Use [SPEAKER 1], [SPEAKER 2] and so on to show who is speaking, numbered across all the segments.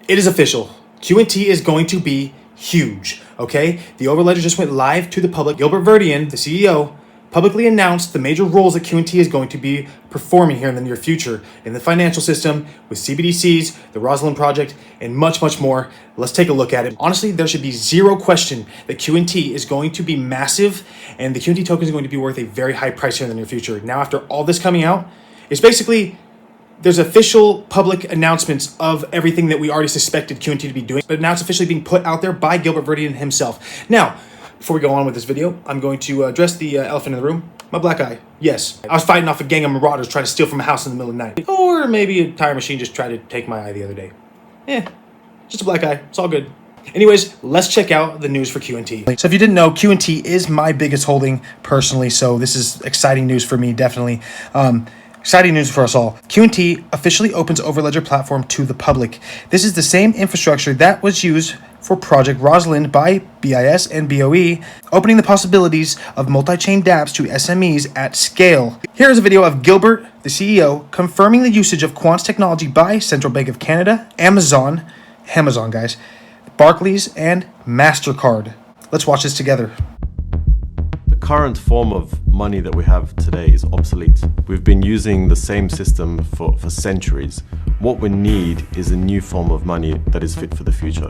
[SPEAKER 1] It is official. QNT is going to be huge, okay? The Overledger just went live to the public. Gilbert Verdian, the CEO, publicly announced the major roles that QNT is going to be performing here in the near future in the financial system with CBDCs, the Rosalind Project, and much, much more. Let's take a look at it. Honestly, there should be zero question that QNT is going to be massive and the QNT token is going to be worth a very high price here in the near future. Now, after all this coming out, it's basically there's official public announcements of everything that we already suspected QNT to be doing, but now it's officially being put out there by Gilbert Verdian himself. Now, before we go on with this video, I'm going to address the elephant in the room, my black eye. Yes, I was fighting off a gang of marauders trying to steal from a house in the middle of the night. Or maybe a tire machine just tried to take my eye the other day. Just a black eye, it's all good. Anyways, let's check out the news for QNT. So if you didn't know, QNT is my biggest holding personally, so this is exciting news for me, definitely. Exciting news for us all. QNT officially opens Overledger platform to the public. This is the same infrastructure that was used for Project Rosalind by BIS and BOE, opening the possibilities of multi-chain dApps to SMEs at scale. Here is a video of Gilbert, the CEO, confirming the usage of Quant's technology by Central Bank of Canada, Amazon guys, Barclays, and MasterCard. Let's watch this together.
[SPEAKER 2] The current form of money that we have today is obsolete. We've been using the same system for centuries. What we need is a new form of money that is fit for the future.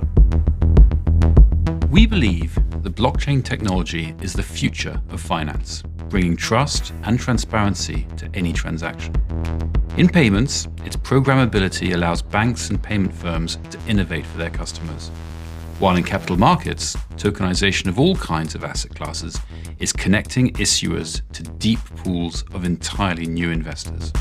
[SPEAKER 3] We believe that blockchain technology is the future of finance, bringing trust and transparency to any transaction. In payments, its programmability allows banks and payment firms to innovate for their customers. While in capital markets, tokenization of all kinds of asset classes is connecting issuers to deep pools of entirely new investors.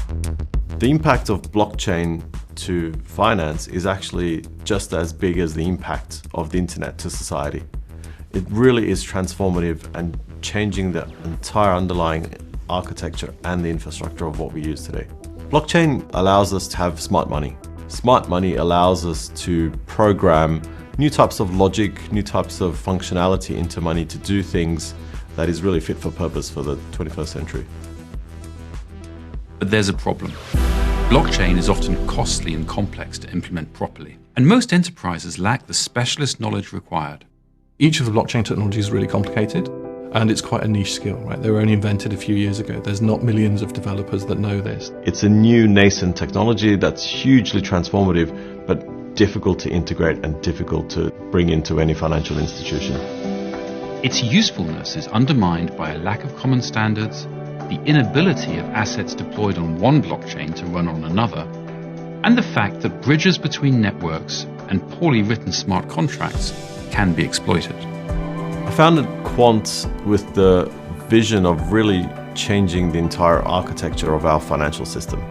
[SPEAKER 2] The impact of blockchain to finance is actually just as big as the impact of the internet to society. It really is transformative and changing the entire underlying architecture and the infrastructure of what we use today. Blockchain allows us to have smart money. Smart money allows us to program new types of logic, new types of functionality into money to do things that is really fit for purpose for the 21st century.
[SPEAKER 3] But there's a problem. Blockchain is often costly and complex to implement properly, and most enterprises lack the specialist knowledge required.
[SPEAKER 4] Each of the blockchain technologies is really complicated, and it's quite a niche skill, right? They were only invented a few years ago. There's not millions of developers that know this.
[SPEAKER 2] It's a new nascent technology that's hugely transformative, but difficult to integrate and difficult to bring into any financial institution.
[SPEAKER 3] Its usefulness is undermined by a lack of common standards, the inability of assets deployed on one blockchain to run on another, and the fact that bridges between networks and poorly written smart contracts can be exploited.
[SPEAKER 2] I founded Quant with the vision of really changing the entire architecture of our financial system.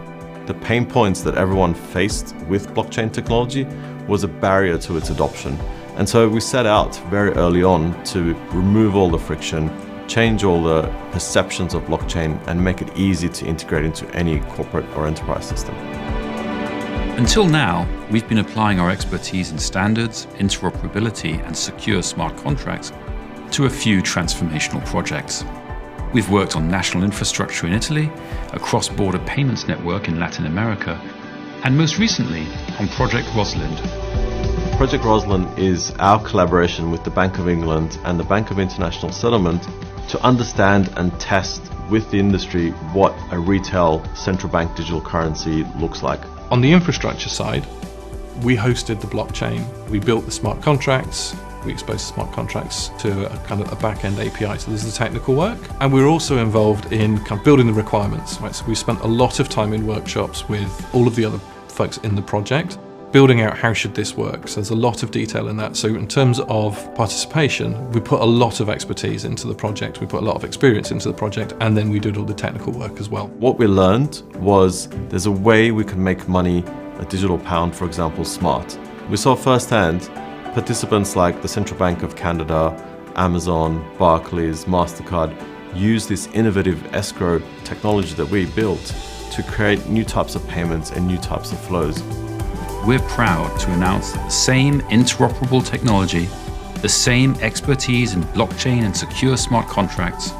[SPEAKER 2] The pain points that everyone faced with blockchain technology was a barrier to its adoption. And so we set out very early on to remove all the friction, change all the perceptions of blockchain, and make it easy to integrate into any corporate or enterprise system.
[SPEAKER 3] Until now, we've been applying our expertise in standards, interoperability, and secure smart contracts to a few transformational projects. We've worked on national infrastructure in Italy, a cross-border payments network in Latin America, and most recently on Project Rosalind.
[SPEAKER 2] Project Rosalind is our collaboration with the Bank of England and the Bank of International Settlement to understand and test with the industry what a retail central bank digital currency looks like.
[SPEAKER 4] On the infrastructure side, we hosted the blockchain, we built the smart contracts, we exposed smart contracts to a kind of a back-end API, so this is the technical work. And we're also involved in kind of building the requirements, right? So we spent a lot of time in workshops with all of the other folks in the project, building out how should this work. So there's a lot of detail in that. So in terms of participation, we put a lot of expertise into the project, we put a lot of experience into the project, and then we did all the technical work as well.
[SPEAKER 2] What we learned was there's a way we can make money, a digital pound, for example, smart. We saw firsthand participants like the Central Bank of Canada, Amazon, Barclays, MasterCard use this innovative escrow technology that we built to create new types of payments and new types of flows.
[SPEAKER 3] We're proud to announce that the same interoperable technology, the same expertise in blockchain and secure smart contracts,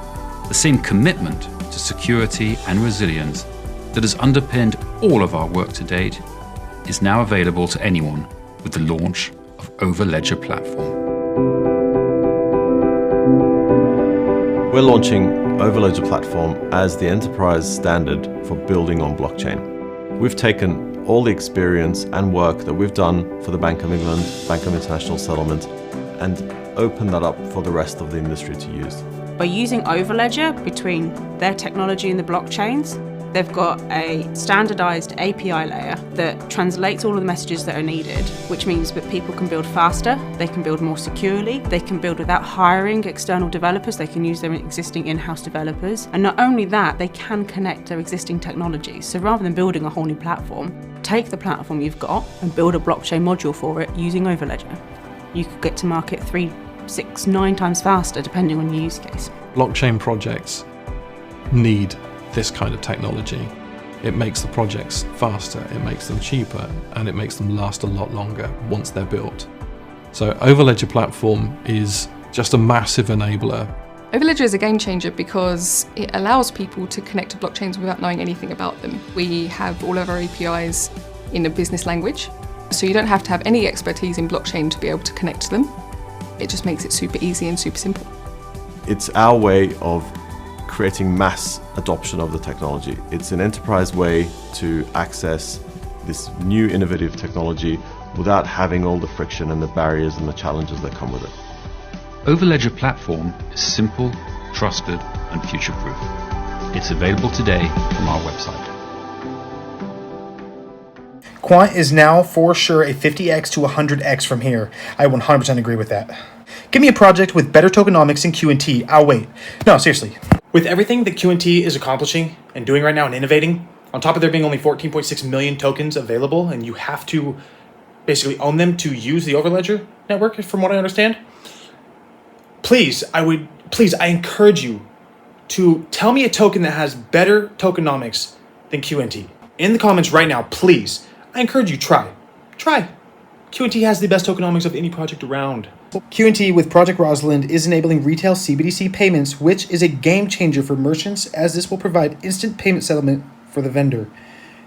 [SPEAKER 3] the same commitment to security and resilience that has underpinned all of our work to date is now available to anyone with the launch of Overledger Platform.
[SPEAKER 2] We're launching Overledger Platform as the enterprise standard for building on blockchain. We've taken all the experience and work that we've done for the Bank of England, Bank of International Settlement, and opened that up for the rest of the industry to use.
[SPEAKER 5] By using Overledger between their technology and the blockchains, they've got a standardized API layer that translates all of the messages that are needed, which means that people can build faster, they can build more securely, they can build without hiring external developers, they can use their existing in-house developers. And not only that, they can connect their existing technologies. So rather than building a whole new platform, take the platform you've got and build a blockchain module for it using Overledger. You could get to market 3, 6, 9 times faster depending on your use case.
[SPEAKER 4] Blockchain projects need this kind of technology. It makes the projects faster, it makes them cheaper, and it makes them last a lot longer once they're built. So Overledger Platform is just a massive enabler.
[SPEAKER 6] Overledger is a game changer because it allows people to connect to blockchains without knowing anything about them. We have all of our APIs in a business language, so you don't have to have any expertise in blockchain to be able to connect to them. It just makes it super easy and super simple.
[SPEAKER 2] It's our way of creating mass adoption of the technology. It's an enterprise way to access this new innovative technology without having all the friction and the barriers and the challenges that come with it.
[SPEAKER 3] Overledger Platform is simple, trusted, and future-proof. It's available today from our website.
[SPEAKER 1] Quant is now for sure a 50x to 100x from here. I 100% agree with that. Give me a project with better tokenomics than QNT. I'll wait. No, seriously. With everything that QNT is accomplishing and doing right now and innovating, on top of there being only 14.6 million tokens available, and you have to basically own them to use the Overledger network, from what I understand, I encourage you to tell me a token that has better tokenomics than QNT. In the comments right now, please. I encourage you, try. QNT has the best tokenomics of any project around. QNT with Project Rosalind is enabling retail CBDC payments, which is a game changer for merchants, as this will provide instant payment settlement for the vendor.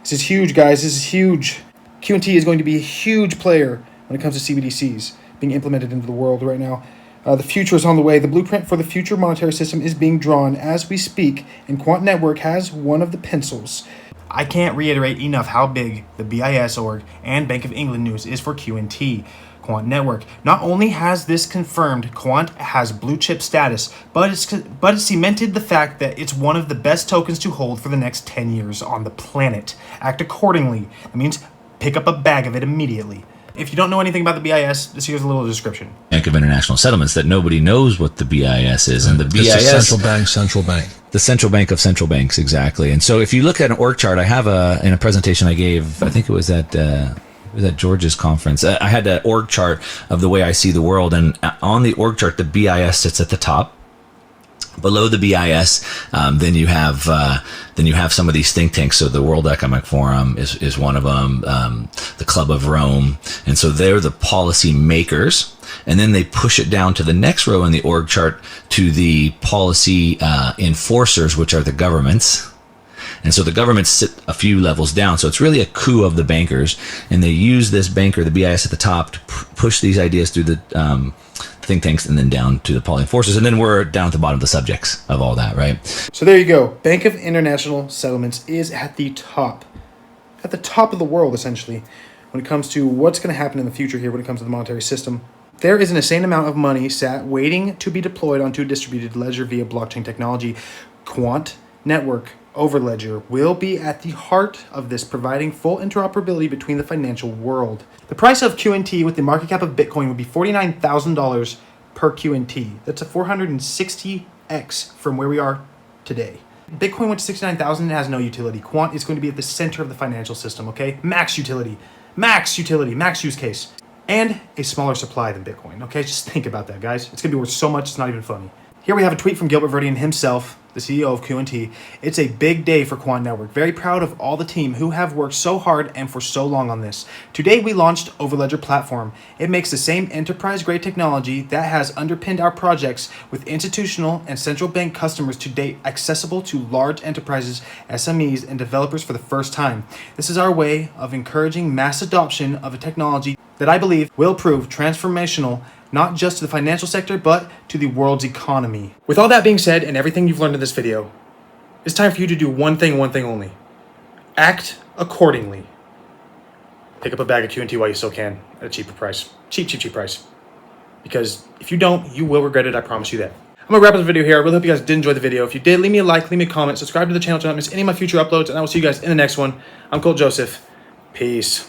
[SPEAKER 1] This is huge, guys. This is huge. QNT is going to be a huge player when it comes to CBDCs being implemented into the world right now. The future is on the way. The blueprint for the future monetary system is being drawn as we speak, and Quant Network has one of the pencils. I can't reiterate enough how big the BIS org and Bank of England news is for QNT. Quant Network not only has this confirmed Quant has blue chip status, but it's cemented the fact that it's one of the best tokens to hold for the next 10 years on the planet. Act accordingly. That means pick up a bag of it immediately. If you don't know anything about the BIS, this here's a little description.
[SPEAKER 7] Bank of International Settlements, that nobody knows what the BIS is. And the BIS...
[SPEAKER 8] It's a central bank.
[SPEAKER 7] The central bank of central banks, exactly. And so if you look at an org chart, I have in a presentation I gave, I think it was at George's conference, I had an org chart of the way I see the world. And on the org chart, the BIS sits at the top. Below the BIS, then you have some of these think tanks. So the World Economic Forum is one of them, the Club of Rome, and so they're the policy makers. And then they push it down to the next row in the org chart to the policy enforcers, which are the governments. And so the governments sit a few levels down. So it's really a coup of the bankers, and they use this banker, the BIS at the top, to push these ideas through the think tanks and then down to the policy enforcers. And then we're down at the bottom, the subjects of all that, right?
[SPEAKER 1] So there you go. Bank of International Settlements is at the top of the world, essentially, when it comes to what's going to happen in the future here when it comes to the monetary system. There is an insane amount of money sat waiting to be deployed onto a distributed ledger via blockchain technology. Quant Network Overledger will be at the heart of this, providing full interoperability between the financial world. The price of QNT with the market cap of Bitcoin would be $49,000 per QNT. That's a 460x from where we are today. Bitcoin went to 69,000 and has no utility. Quant is going to be at the center of the financial system, okay? Max utility, max use case. And a smaller supply than Bitcoin, okay? Just think about that, guys. It's going to be worth so much, it's not even funny. Here we have a tweet from Gilbert Verdian himself, the CEO of QNT. It's a big day for Quant Network. Very proud of all the team who have worked so hard and for so long on this. Today we launched Overledger Platform. It makes the same enterprise-grade technology that has underpinned our projects with institutional and central bank customers to date accessible to large enterprises, SMEs, and developers for the first time. This is our way of encouraging mass adoption of a technology that I believe will prove transformational, not just to the financial sector, but to the world's economy. With all that being said, and everything you've learned in this video, it's time for you to do one thing only. Act accordingly. Pick up a bag of QNT while you still can at a cheaper price. Cheap price. Because if you don't, you will regret it, I promise you that. I'm gonna wrap up the video here. I really hope you guys did enjoy the video. If you did, leave me a like, leave me a comment, subscribe to the channel to not miss any of my future uploads, and I will see you guys in the next one. I'm Colt Joseph. Peace.